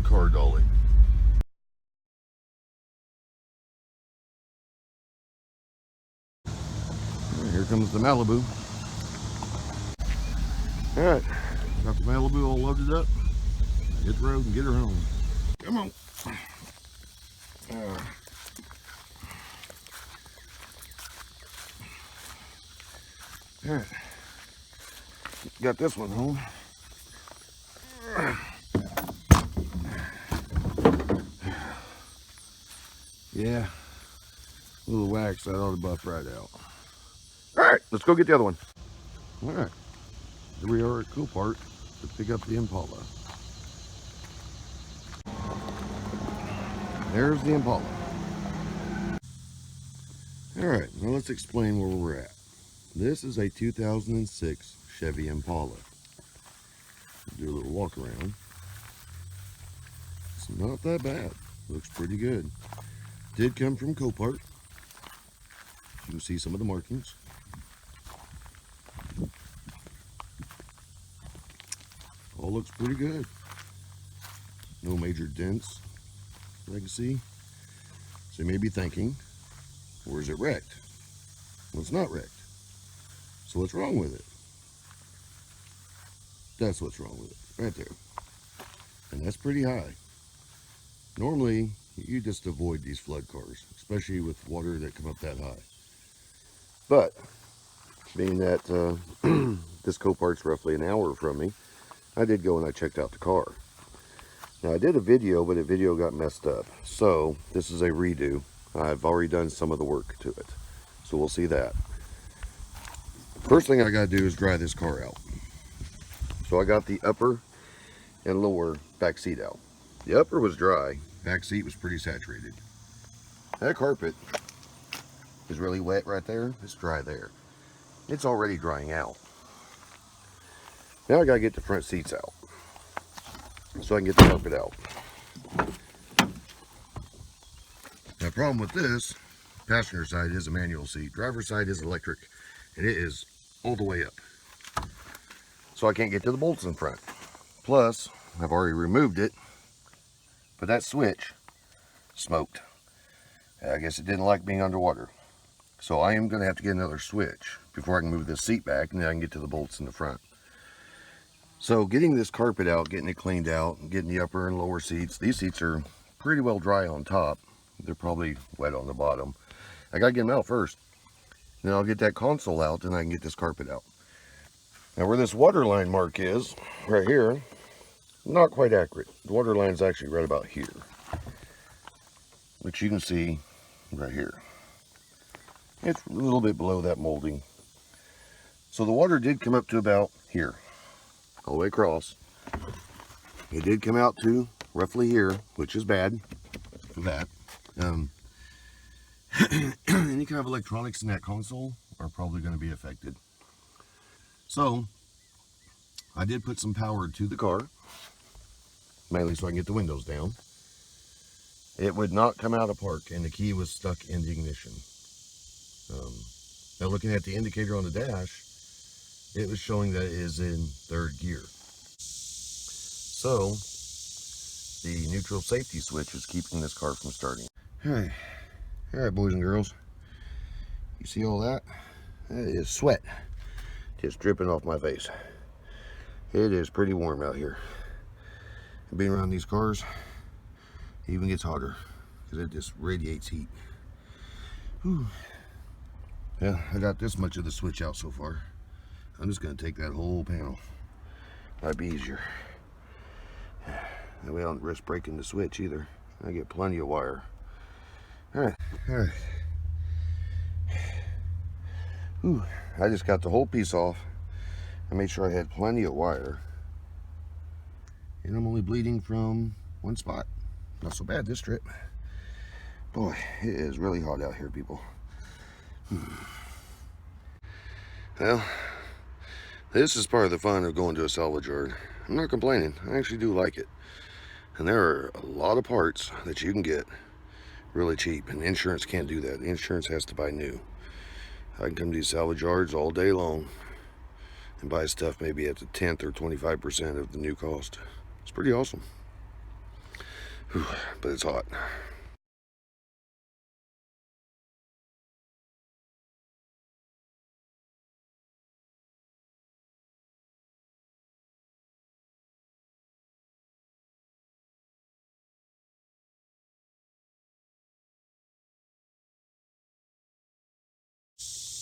car dolly. Here comes the Malibu. Alright, got the Malibu all loaded up. Hit the road and get her home. Come on. Alright, got this one home. Yeah, a little wax, that ought to buff right out. Alright, let's go get the other one. Alright, here we are at Copart to pick up the Impala. There's the Impala. Alright, now let's explain where we're at. This is a 2006 Chevy Impala. Do a little walk around. It's not that bad. Looks pretty good. Did come from Copart. You can see some of the markings. All looks pretty good. No major dents that I can see. So you may be thinking, or is it wrecked? Well, it's not wrecked. So what's wrong with it? That's what's wrong with it, right there. And that's pretty high. Normally, you just avoid these flood cars, especially with water that come up that high. But, being that this Copart's roughly an hour from me, I did go and I checked out the car. Now, I did a video, but the video got messed up. So, this is a redo. I've already done some of the work to it. So, we'll see that. First thing I got to do is dry this car out. So, I got the upper and lower back seat out. The upper was dry. Back seat was pretty saturated. That carpet is really wet right there. It's dry there. It's already drying out. Now I gotta get the front seats out so I can get the carpet out. Now, the problem with this, passenger side is a manual seat, driver side is electric, and it is all the way up. So I can't get to the bolts in front. Plus, I've already removed it, but that switch smoked. I guess it didn't like being underwater. So I am going to have to get another switch before I can move this seat back, and then I can get to the bolts in the front. So getting this carpet out, getting it cleaned out, getting the upper and lower seats. These seats are pretty well dry on top. They're probably wet on the bottom. I got to get them out first. Then I'll get that console out, and I can get this carpet out. Now where this water line mark is, right here, not quite accurate. The water line is actually right about here, which you can see right here. It's a little bit below that molding. So the water did come up to about here, all the way across. It did come out to roughly here, which is bad for that. Any kind of electronics in that console are probably going to be affected. So I did put some power to the car, mainly so I can get the windows down. It would not come out of park, and the key was stuck in the ignition. Now looking at the indicator on the dash, it was showing that it is in third gear. So the neutral safety switch is keeping this car from starting. All right, boys and girls. You see all that? That is sweat just dripping off my face. It is pretty warm out here. Being around these cars, it even gets hotter because it just radiates heat. Whew. Yeah, I got this much of the switch out so far. I'm just going to take that whole panel. Might be easier. That way I don't risk breaking the switch either. I get plenty of wire. Alright. Whew. I just got the whole piece off. I made sure I had plenty of wire. And I'm only bleeding from one spot. Not so bad this trip. Boy, it is really hot out here, people. Well, this is part of the fun of going to a salvage yard. I'm not complaining. I actually do like it. And there are a lot of parts that you can get really cheap, and insurance can't do that. Insurance has to buy new. I can come to these salvage yards all day long and buy stuff maybe at the 10th or 25% of the new cost. It's pretty awesome. Whew, but it's hot.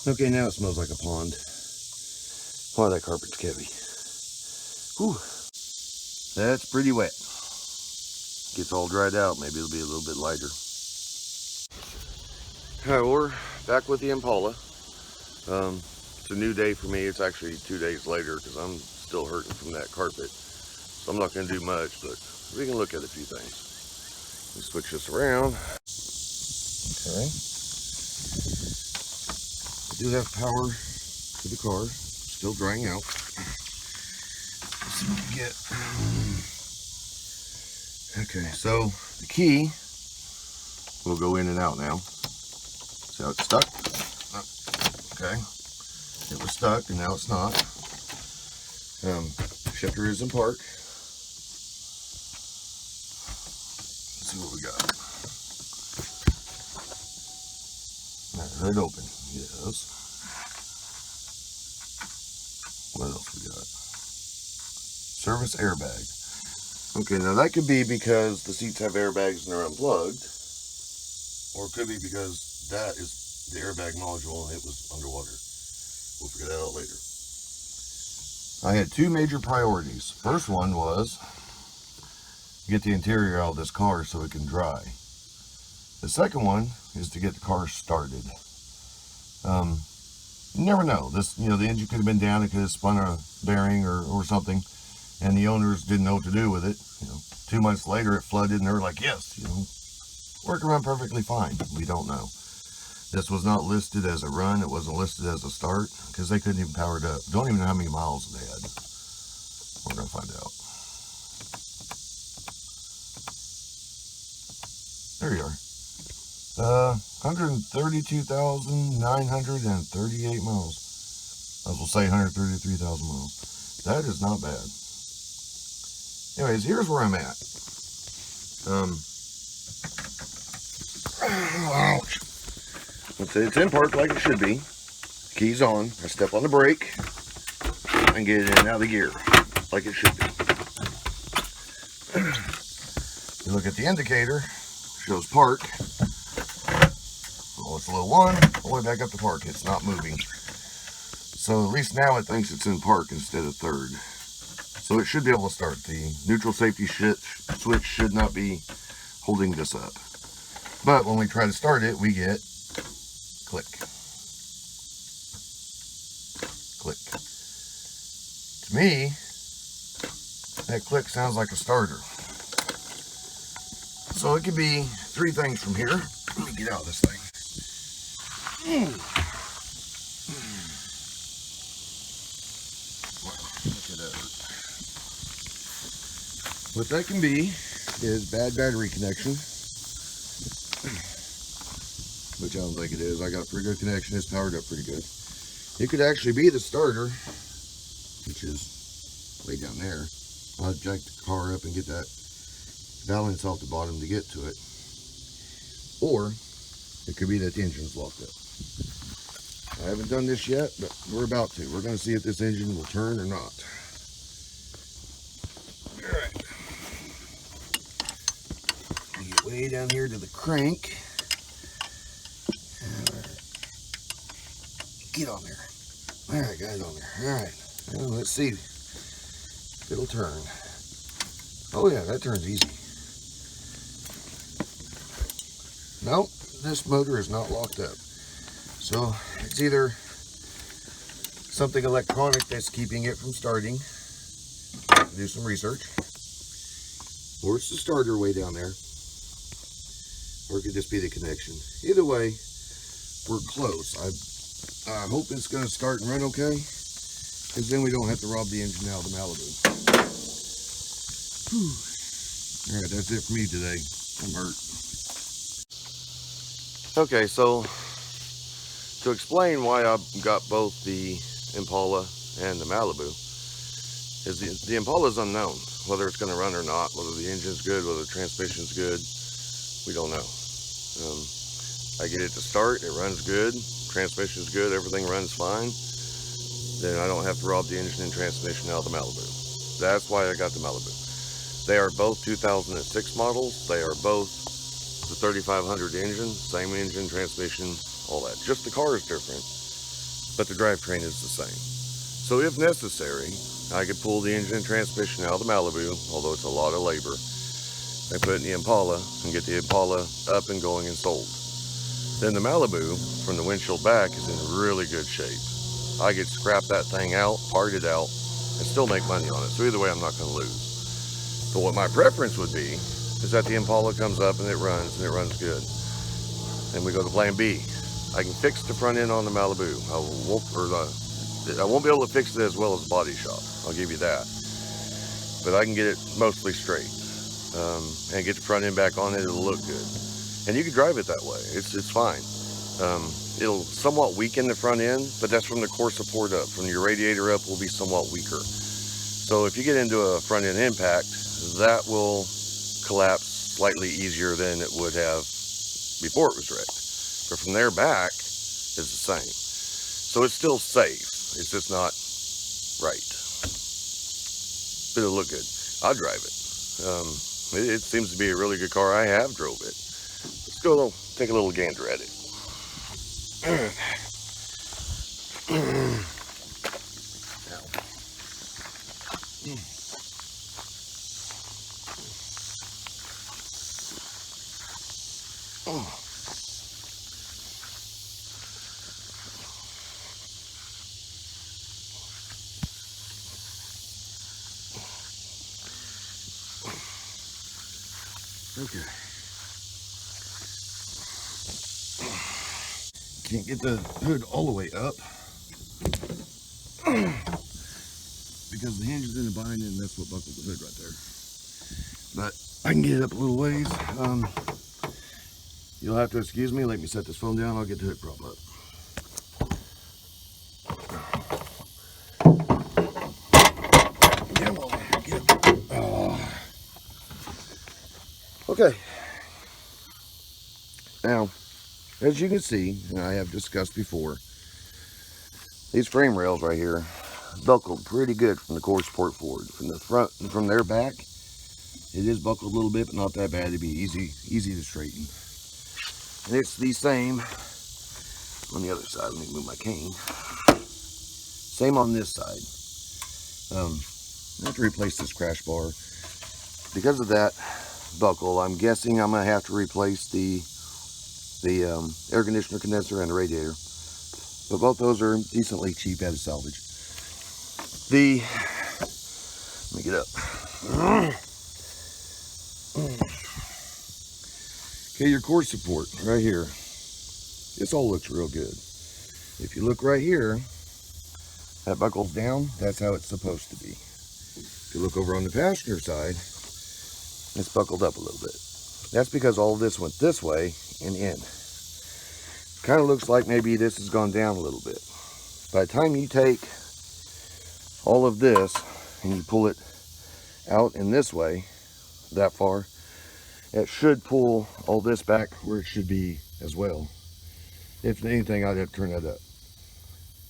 Okay, now it smells like a pond. Wow, that carpet's heavy. Whew. That's pretty wet. Gets all dried out, maybe it'll be a little bit lighter. Alright, well, we're back with the Impala. It's a new day for me. It's actually 2 days later because I'm still hurting from that carpet. So I'm not going to do much, but we can look at a few things. Let me switch this around. Okay. I do have power to the car. Still drying out. Let's see what we get. Okay, so the key will go in and out now. See how it's stuck? Okay. It was stuck and now it's not. Shifter is in park. Let's see what we got. Hood open. Yes. What else we got? Service airbag. Okay, now that could be because the seats have airbags and they're unplugged. Or it could be because that is the airbag module and it was underwater. We'll figure that out later. I had two major priorities. First one was get the interior out of this car so it can dry. The second one is to get the car started. You never know. This, the engine could have been down. It could have spun a bearing or something, and the owners didn't know what to do with it. 2 months later it flooded, and they were like, "Yes, working around perfectly fine." We don't know. This was not listed as a run. It wasn't listed as a start because they couldn't even power it up. Don't even know how many miles they had. We're gonna find out. There you are. 132,938 miles. I will say 133,000 miles. That is not bad. Anyways, here's where I'm at. Ouch. It's in park like it should be. Keys on. I step on the brake and get it in and out of the gear like it should be. You look at the indicator, shows park. Well, it's a low one, all the way back up to park. It's not moving. So at least now it thinks it's in park instead of third. So it should be able to start. The neutral safety switch should not be holding this up. But when we try to start it, we get click. Click. To me, that click sounds like a starter. So it could be three things from here. Let me get out of this thing. Wow, look at that. What that can be is bad battery connection, which I don't think it is. I got a pretty good connection. It's powered up pretty good. It could actually be the starter, which is way down there. I'll jack the car up and get that balance off the bottom to get to it. Or it could be that the engine's locked up. I haven't done this yet, but we're about to. We're going to see if this engine will turn or not. Alright. Get way down here to the crank. Get on there. Alright, got it on there. Alright. Well, let's see if it'll turn. Oh yeah, that turns easy. Nope, this motor is not locked up. So it's either something electronic that's keeping it from starting. I have to do some research. Or it's the starter way down there. Or it could just be the connection. Either way, we're close. I hope it's going to start and run okay, because then we don't have to rob the engine out of the Malibu. Alright, that's it for me today. I'm hurt. Okay, so to explain why I got both the Impala and the Malibu, is the Impala is unknown. whether it's going to run or not, whether the engine's good, whether the transmission's good. We don't know. I get it to start, it runs good, transmission's good, everything runs fine. Then I don't have to rob the engine and transmission out of the Malibu. That's why I got the Malibu. They are both 2006 models. They are both the 3500 engine, same engine, transmission, all that. Just the car is different, but the drivetrain is the same. So if necessary, I could pull the engine and transmission out of the Malibu, although it's a lot of labor, and put it in the Impala and get the Impala up and going and sold. Then the Malibu, from the windshield back, is in really good shape. I could scrap that thing out, part it out, and still make money on it. So either way, I'm not going to lose. But what my preference would be is that the Impala comes up and it runs good. Then we go to plan B. I can fix the front end on the Malibu. I won't be able to fix it as well as the body shop. I'll give you that. But I can get it mostly straight. And get the front end back on it, it'll look good. And you can drive it that way, it's fine. It'll somewhat weaken the front end, but that's from the core support up. From your radiator up will be somewhat weaker. So if you get into a front end impact, that will collapse slightly easier than it would have before it was wrecked. But from there back, it's the same. So it's still safe, it's just not right. But it'll look good. I'll drive it. It seems to be a really good car. I have drove it. Let's go take a little gander at it. Okay. Can't get the hood all the way up because the hinge is in the bind and that's what buckled the hood right there. But I can get it up a little ways. You'll have to excuse me. Let me set this phone down. I'll get the hood prop up. Okay. Now, as you can see, and I have discussed before, these frame rails right here buckled pretty good from the core support forward. From the front and from their back, it is buckled a little bit, but not that bad. It'd be easy to straighten. And it's the same on the other side. Let me move my cane. Same on this side. I have to replace this crash bar. Because of that buckle, I'm guessing I'm going to have to replace the air conditioner condenser and the radiator. But both those are decently cheap at a salvage. Let me get up. Okay, your core support right here. This all looks real good. If you look right here, that buckles down. That's how it's supposed to be. If you look over on the passenger side, it's buckled up a little bit. That's because all of this went this way and in. Kind of looks like maybe this has gone down a little bit. By the time you take all of this and you pull it out in this way, that far, it should pull all this back where it should be as well. If anything, I'd have to turn that up.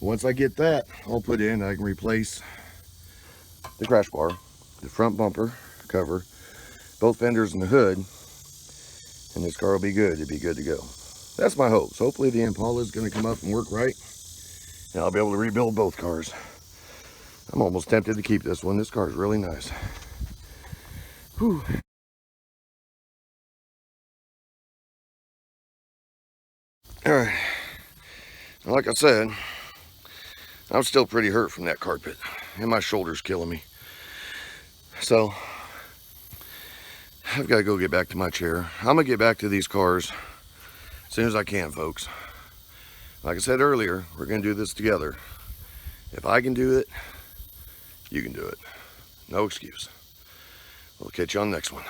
Once I get that all put in, I can replace the crash bar, the front bumper cover, both fenders and the hood, and this car will be good. It'll be good to go. That's my hopes. Hopefully the Impala is going to come up and work right, and I'll be able to rebuild both cars. I'm almost tempted to keep this one. This car is really nice. Whew. All right. Like I said, I'm still pretty hurt from that carpet, and my shoulder's killing me. So I've got to go get back to my chair. I'm going to get back to these cars as soon as I can, folks. Like I said earlier, we're going to do this together. If I can do it, you can do it. No excuse. We'll catch you on the next one.